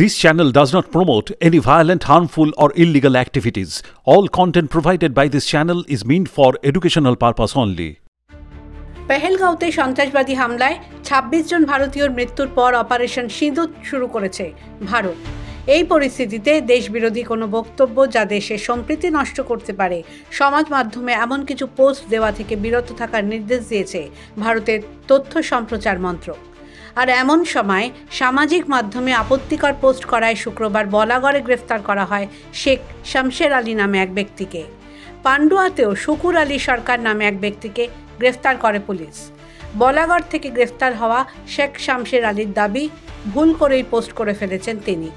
This channel does not promote any violent, harmful, or illegal activities. All content provided by this channel is meant for educational purpose only. পেহেলগাঁওতে সন্ত্রাসবাদী হামলায় ২৬ জন ভারতীয়র মৃত্যুর পর operation সিঁদুর শুরু করেছে ভারত। এই পরিস্থিতিতে দেশবিরোধী কোনো বক্তব্য যা দেশের সম্প্রীতি নষ্ট করতে পারে সমাজ মাধ্যমে এমন কিছু পোস্ট দেওয়া থেকে বিরত থাকার নির্দেশ দিয়েছে ভারতের তথ্য সম্প্রচার মন্ত্রক। আর এমন সময় সামাজিক মাধ্যমে আপত্তিকর পোস্ট করায় শুক্রবার বলাগড়ে গ্রেফতার করা হয় শেখ শামশের আলী নামে এক ব্যক্তিকে। পান্ডুয়াতেও শুকুর আলী সরকার নামে এক ব্যক্তিকে গ্রেফতার করে পুলিশ। বলাগড় থেকে গ্রেফতার হওয়া শেখ শামশের আলীর দাবি, ভুল করেই পোস্ট করে ফেলেছেন তিনি।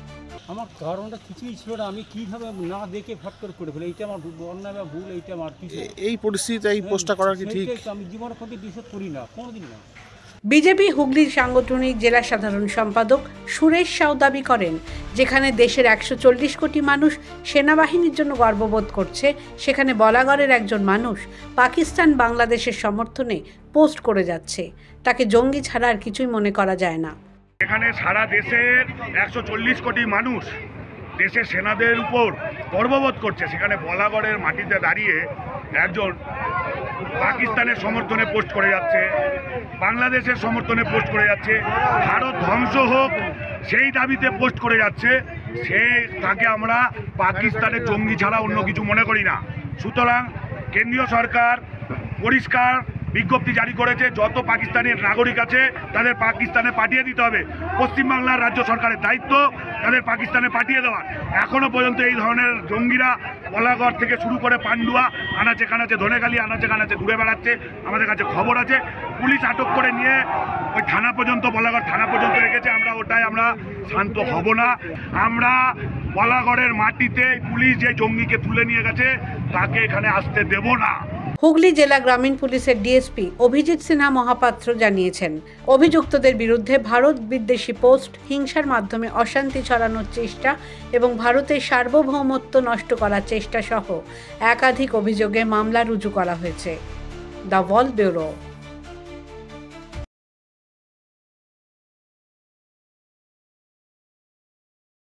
আমার কারণটা কিছুই ছিল না, আমি কীভাবে না দেখে ফট করে ফেলে, এইটা আমার অন্যায় বা ভুল, এইটা আমার কিছু। এই পরিস্থিতিতে এই পোস্টটা করা কি ঠিক? আমি জীবনের প্রতি বিশোধ করি না, কোনোদিন না। বিজেপি হুগলির সাংগঠনিক জেলা সাধারণ সম্পাদক সুরেশ সাউ দাবি করেন, যেখানে দেশের ১৪০ কোটি মানুষ সেনাবাহিনীর জন্য গর্ববোধ করছে, সেখানে বলাগড়ের একজন মানুষ পাকিস্তান বাংলাদেশের সমর্থনে পোস্ট করে যাচ্ছে। তাকে জঙ্গি ছাড়া আর কিছুই মনে করা যায় না। এখানে সারা দেশের ১৪০ কোটি মানুষ দেশের সেনাদের উপর গর্ববোধ করছে, সেখানে বলাগড়ের মাটিতে দাঁড়িয়ে একজন পাকিস্তানের সমর্থনে পোস্ট করে যাচ্ছে, বাংলাদেশের সমর্থনে পোস্ট করে যাচ্ছে, ভারত ধ্বংস হোক সেই দাবিতে পোস্ট করে যাচ্ছে। তাকে আমরা পাকিস্তানের জঙ্গি ছাড়া অন্য কিছু মনে করি না। সুতরাং কেন্দ্রীয় সরকার পরিষ্কার বিজ্ঞপ্তি জারি করেছে, যত পাকিস্তানের নাগরিক আছে তাদের পাকিস্তানে পাঠিয়ে দিতে হবে। পশ্চিমবাংলার রাজ্য সরকারের দায়িত্ব তাদের পাকিস্তানে পাঠিয়ে দেওয়ার। এখনও পর্যন্ত এই ধরনের জঙ্গিরা বলাগড় থেকে শুরু করে পান্ডুয়া, আনাচে কানাচে ধনেখালি, আনাচে কানাচে ঘুরে বেড়াচ্ছে। আমাদের কাছে খবর আছে, পুলিশ আটক করে নিয়ে ওই থানা পর্যন্ত, বলাগড় থানা পর্যন্ত রেখেছে। আমরা শান্ত হব না। আমরা বলাগড়ের মাটিতে পুলিশ যে জঙ্গিকে তুলে নিয়ে গেছে তাকে এখানে আসতে দেব না। হুগলি জেলা গ্রামীণ পুলিশের ডিএসপি অভিজিৎ সিনহা মহাপাত্র জানিয়েছেন, অভিযুক্তদের বিরুদ্ধে ভারত বিদ্বেষী পোস্ট, হিংসার মাধ্যমে অশান্তি ছড়ানোর চেষ্টা এবং ভারতের সার্বভৌমত্ব নষ্ট করার চেষ্টা সহ একাধিক অভিযোগে মামলা রুজু করা হয়েছে। The wall bureau.